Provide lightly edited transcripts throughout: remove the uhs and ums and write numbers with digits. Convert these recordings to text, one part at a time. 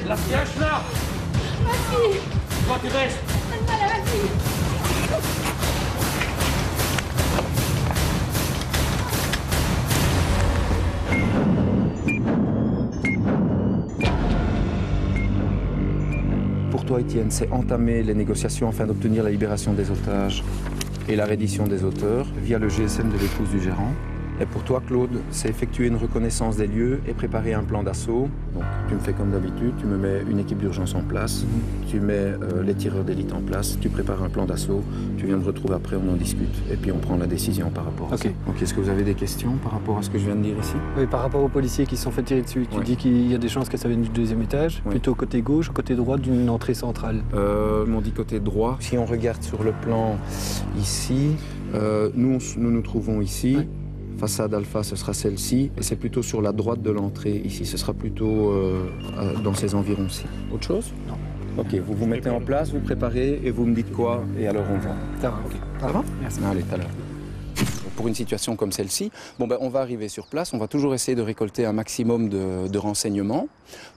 la piège là. Ma fille. Toi tu restes. Donne-moi là, ma fille. Pour toi, Étienne, c'est entamer les négociations afin d'obtenir la libération des otages et la reddition des auteurs via le GSM de l'épouse du gérant. Et pour toi, Claude, c'est effectuer une reconnaissance des lieux et préparer un plan d'assaut. Donc, tu me fais comme d'habitude, tu me mets une équipe d'urgence en place, tu mets les tireurs d'élite en place, tu prépares un plan d'assaut, tu viens me retrouver après, on en discute. Et puis on prend la décision par rapport à ça. Ok, est-ce que vous avez des questions par rapport à ce que je viens de dire ici? Oui, par rapport aux policiers qui se sont fait tirer dessus, tu dis qu'il y a des chances que ça vienne du deuxième étage, plutôt côté gauche ou côté droit d'une entrée centrale? Ils m'ont dit côté droit. Si on regarde sur le plan ici, nous nous trouvons ici. Ouais. Façade alpha, ce sera celle-ci, et c'est plutôt sur la droite de l'entrée ici. Ce sera plutôt dans ces environs-ci. Autre chose? Non. Ok, vous vous mettez en place, vous préparez, et vous me dites quoi, et alors on va. Ça va, ok. Ça va? Merci. Allez, tout à l'heure. Pour une situation comme celle-ci, on va arriver sur place, on va toujours essayer de récolter un maximum de renseignements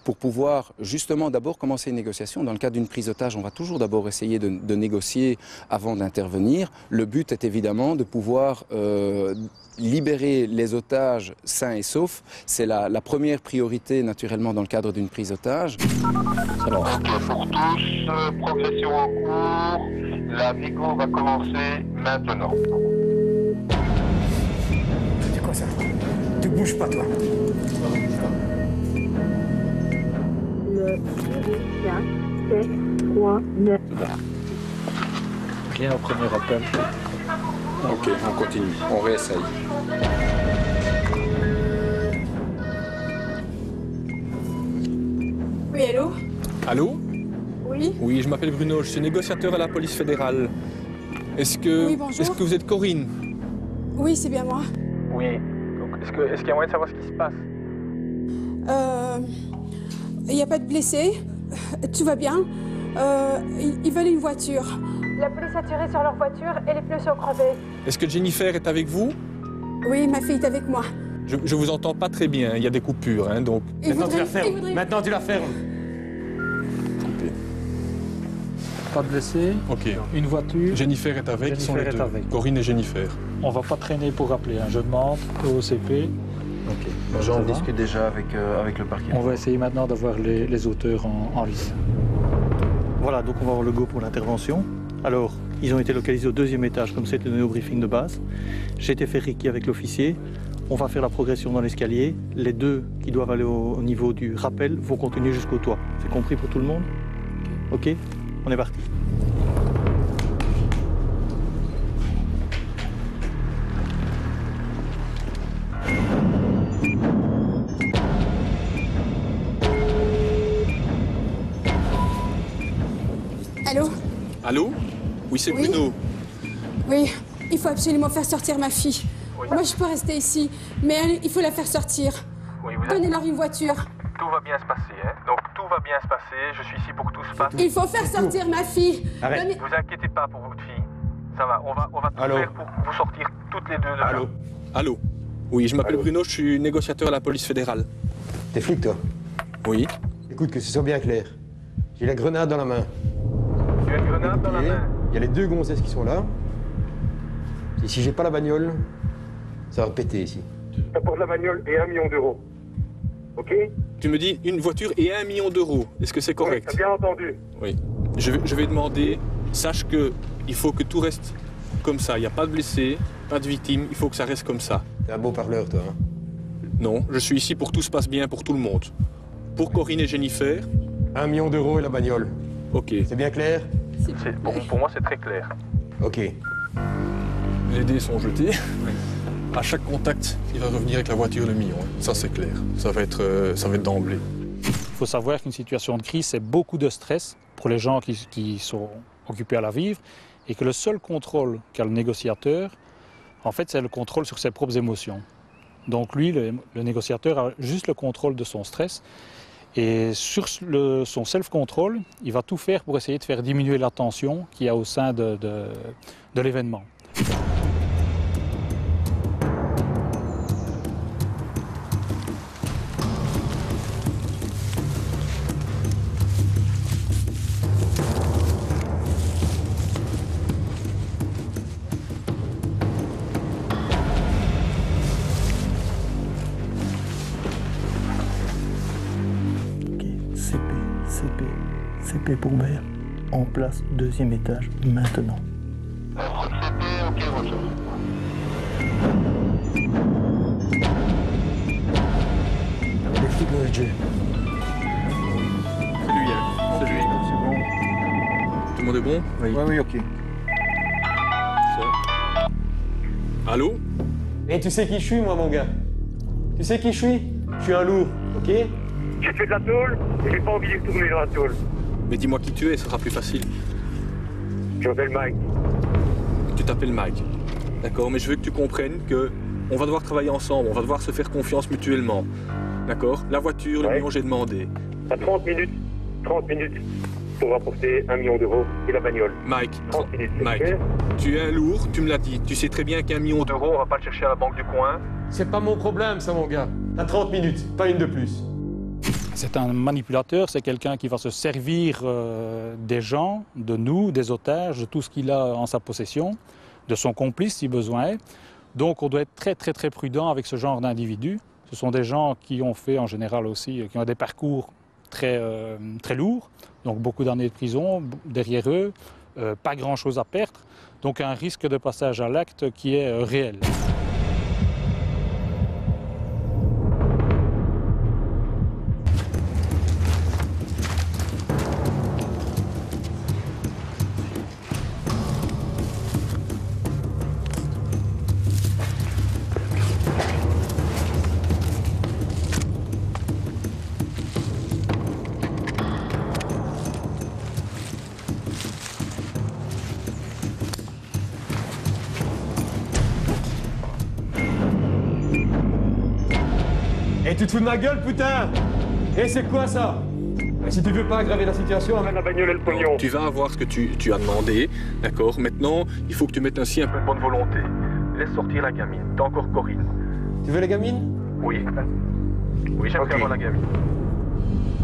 pour pouvoir justement d'abord commencer une négociation. Dans le cadre d'une prise d'otage, on va toujours d'abord essayer de négocier avant d'intervenir. Le but est évidemment de pouvoir libérer les otages sains et saufs. C'est la première priorité naturellement dans le cadre d'une prise d'otage. Ok, pour tous, progression en cours, la négo va commencer maintenant. C'est quoi ça? Tu bouges pas, toi. 9, 4, 7, 3, 9. Rien au premier appel. Ok, on continue, on réessaye. Oui, allô? Allô? Oui? Oui, je m'appelle Bruno, je suis négociateur à la police fédérale. Est-ce que, Oui, bonjour. est-ce que vous êtes Corinne? Oui, c'est bien moi. Oui. Donc, est-ce qu'il y a moyen de savoir ce qui se passe? Il n'y a pas de blessés. Tout va bien. Ils veulent une voiture. La police a tiré sur leur voiture et les pneus sont crevés. Est-ce que Jennifer est avec vous? Oui, ma fille est avec moi. Je vous entends pas très bien, il y a des coupures, hein, donc... Maintenant tu la fermes. Maintenant tu la fermes. Pas de blessés. Ok. Une voiture. Jennifer est avec, ils sont les Jennifer est deux. avec. Corinne et Jennifer. On va pas traîner pour rappeler. Je demande au OCP. Ok, j'en discute déjà avec le parquet. On va essayer maintenant d'avoir les auteurs en lice. Voilà, donc on va avoir le go pour l'intervention. Alors, ils ont été localisés au deuxième étage, comme c'était donné au briefing de base. J'ai été fait Ricky avec l'officier. On va faire la progression dans l'escalier. Les deux qui doivent aller au niveau du rappel vont continuer jusqu'au toit. C'est compris pour tout le monde? Ok, on est parti. Allô? Allô? Oui, c'est Oui. Bruno. Oui, il faut absolument faire sortir ma fille. Moi, je peux rester ici, mais elle, il faut la faire sortir. Oui, Donnez-leur une voiture. tout va bien se passer, hein. Donc tout va bien se passer, je suis ici pour que tout se passe. Il faut faire sortir ma fille. Arrête. Donnez- Vous inquiétez pas pour votre fille. Ça va, on va tout Allô? faire pour vous sortir toutes les deux de là. Allô? Allô? Oui, je m'appelle Bruno, je suis négociateur à la police fédérale. T'es flic, toi? Oui. Écoute, que ce soit bien clair. J'ai la grenade dans la main. Tu as une grenade dans la Ok. main. Il y a les deux gonzesses qui sont là. Et si j'ai pas la bagnole, ça va péter ici. Pour la bagnole et 1 million d'euros. Ok? Tu me dis une voiture et 1 million d'euros. Est-ce que c'est correct? T'as bien entendu. Oui. Je vais demander, sache que il faut que tout reste comme ça. Il n'y a pas de blessés, pas de victimes, il faut que ça reste comme ça. T'es un beau parleur, toi. Hein? Non, je suis ici pour que tout se passe bien pour tout le monde. Pour Corinne et Jennifer, 1 million d'euros et la bagnole. ok. C'est bien clair? Pour moi, c'est très clair. Ok. Les dés sont jetés. À chaque contact, il va revenir avec la voiture le million. Ça, c'est clair. Ça va être d'emblée. Il faut savoir qu'une situation de crise, c'est beaucoup de stress pour les gens qui sont occupés à la vivre et que le seul contrôle qu'a le négociateur, en fait, c'est le contrôle sur ses propres émotions. Donc lui, le négociateur a juste le contrôle de son stress et sur son self-control, il va tout faire pour essayer de faire diminuer la tension qu'il y a au sein de l'événement. CP pour mère. En place, deuxième étage, maintenant. CP, ok, Roger. Les flics de Jay. C'est lui, hein. C'est lui. C'est bon. Tout le monde est bon? Oui, ok. Ça. Allô? Et tu sais qui je suis, moi, mon gars? Tu sais qui je suis? Je suis un lourd, ok? J'ai fait de la tôle et j'ai pas envie de tourner dans la tôle. Mais dis-moi qui tu es, ce sera plus facile. Je m'appelle Mike. Tu t'appelles Mike. D'accord, mais je veux que tu comprennes que on va devoir travailler ensemble, on va devoir se faire confiance mutuellement. D'accord? La voiture, le million, j'ai demandé. À 30 minutes pour rapporter 1 million d'euros et la bagnole. Mike, 30 minutes, c'est Mike, cher. tu es un lourd, tu me l'as dit. Tu sais très bien qu'1 million d'euros, on va pas le chercher à la banque du coin. C'est pas mon problème, ça, mon gars. T'as 30 minutes, pas une de plus. C'est un manipulateur, c'est quelqu'un qui va se servir des gens, de nous, des otages, de tout ce qu'il a en sa possession, de son complice si besoin est. Donc on doit être très prudent avec ce genre d'individus. Ce sont des gens qui ont fait en général aussi, qui ont des parcours très lourds, donc beaucoup d'années de prison derrière eux, pas grand-chose à perdre, donc un risque de passage à l'acte qui est réel. Et tu te fous de ma gueule, putain! Et c'est quoi ça? Si tu veux pas aggraver la situation, amène La bagnole et le pognon. Tu vas avoir ce que tu as demandé, d'accord? Maintenant, il faut que tu mettes ainsi un peu de bonne volonté. Laisse sortir la gamine. T'as encore Corinne. Tu veux la gamine? Oui. Oui, j'aimerais Ok. avoir la gamine.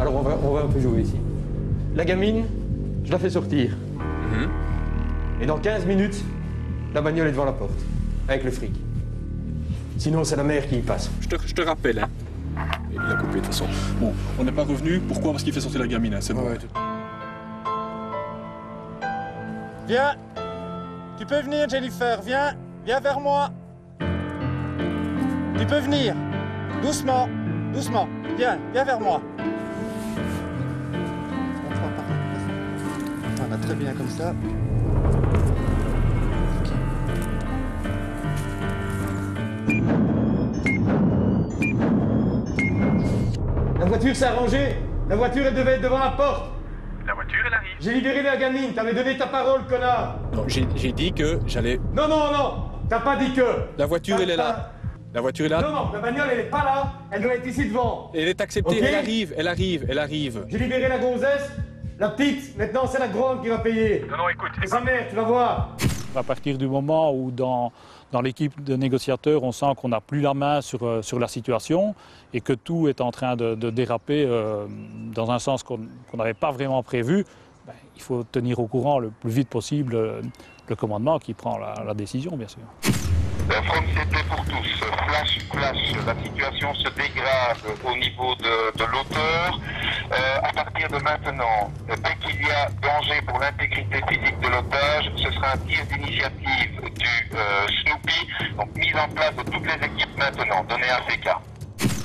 Alors on va un peu jouer ici. La gamine, je la fais sortir. Et dans 15 minutes, la bagnole est devant la porte. Avec le fric. Sinon, c'est la mère qui y passe. Je te rappelle, hein. Il a coupé de toute façon. Bon, on n'est pas revenu. Pourquoi? Parce qu'il fait sortir la gamine, hein. C'est bon. Viens. Tu peux venir, Jennifer. Viens. Viens vers moi. Tu peux venir. Doucement. Doucement. Viens. Viens vers moi. Voilà, très bien comme ça. La voiture s'est arrangée. La voiture, elle devait être devant la porte. La voiture, elle arrive. J'ai libéré la gamine. T'avais donné ta parole, connard. Non, j'ai dit que j'allais... Non. T'as pas dit que. La voiture, elle est là. La voiture est là. Non, la bagnole, elle est pas là. Elle doit être ici devant. Elle est acceptée. Ok. Elle arrive. J'ai libéré la gonzesse. La petite. Maintenant, c'est la grande qui va payer. Non, écoute. Et sa mère, tu vas voir. À partir du moment où dans l'équipe de négociateurs, on sent qu'on n'a plus la main sur la situation et que tout est en train de déraper dans un sens qu'on n'avait pas vraiment prévu, ben, il faut tenir au courant le plus vite possible le commandement qui prend la décision, bien sûr. From CP pour tous, flash, la situation se dégrade au niveau de l'auteur. À partir de maintenant, dès qu'il y a danger pour l'intégrité physique de l'otage, ce sera un tir d'initiative du Snoopy, donc mise en place de toutes les équipes maintenant, donner un CK.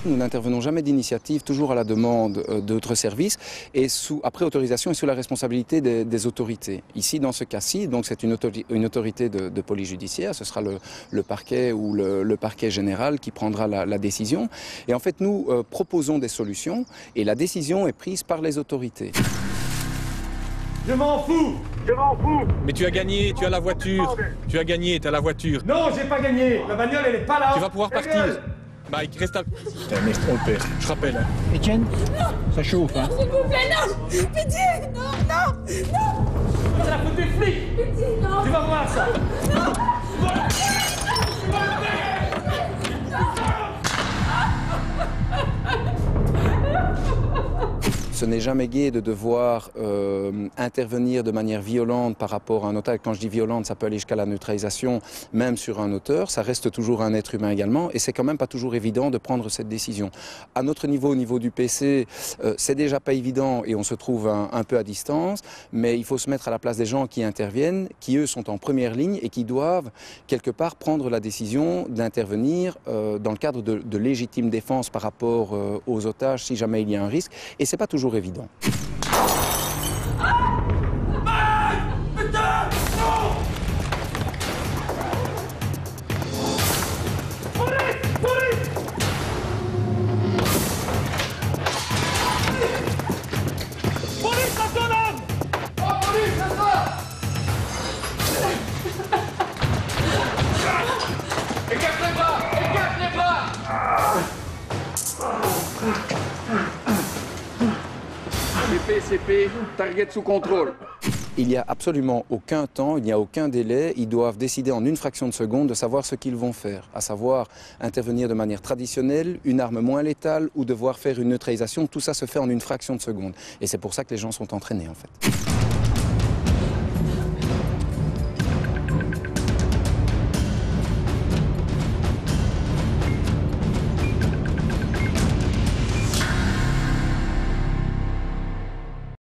Nous n'intervenons jamais d'initiative, toujours à la demande d'autres services et après autorisation et sous la responsabilité des autorités. Ici, dans ce cas-ci, donc c'est une autorité de police judiciaire, ce sera le parquet ou le parquet général qui prendra la décision. Et en fait, nous proposons des solutions et la décision est prise par les autorités. Je m'en fous. Mais tu as gagné, tu as la voiture. Tu as gagné, tu as la voiture. Non, j'ai pas gagné. La bagnole, elle est pas là. Tu vas pouvoir partir. Mike, reste à... Putain, mais on le perd. Je rappelle. Hein. Etienne, ça chauffe, hein? S'il vous plaît, non! Pitié! Non! C'est la faute des flics. Pitié, non! Tu vas voir ça. Ce n'est jamais gai de devoir intervenir de manière violente par rapport à un otage. Quand je dis violente, ça peut aller jusqu'à la neutralisation, même sur un auteur. Ça reste toujours un être humain également, et c'est quand même pas toujours évident de prendre cette décision. À notre niveau, au niveau du PC, c'est déjà pas évident et on se trouve un peu à distance, mais il faut se mettre à la place des gens qui interviennent, qui eux sont en première ligne et qui doivent quelque part prendre la décision d'intervenir dans le cadre de légitime défense par rapport aux otages si jamais il y a un risque, et c'est pas toujours évident. PCP, target sous contrôle. Il n'y a absolument aucun temps, il n'y a aucun délai. Ils doivent décider en une fraction de seconde de savoir ce qu'ils vont faire, à savoir intervenir de manière traditionnelle, une arme moins létale ou devoir faire une neutralisation. Tout ça se fait en une fraction de seconde. Et c'est pour ça que les gens sont entraînés en fait.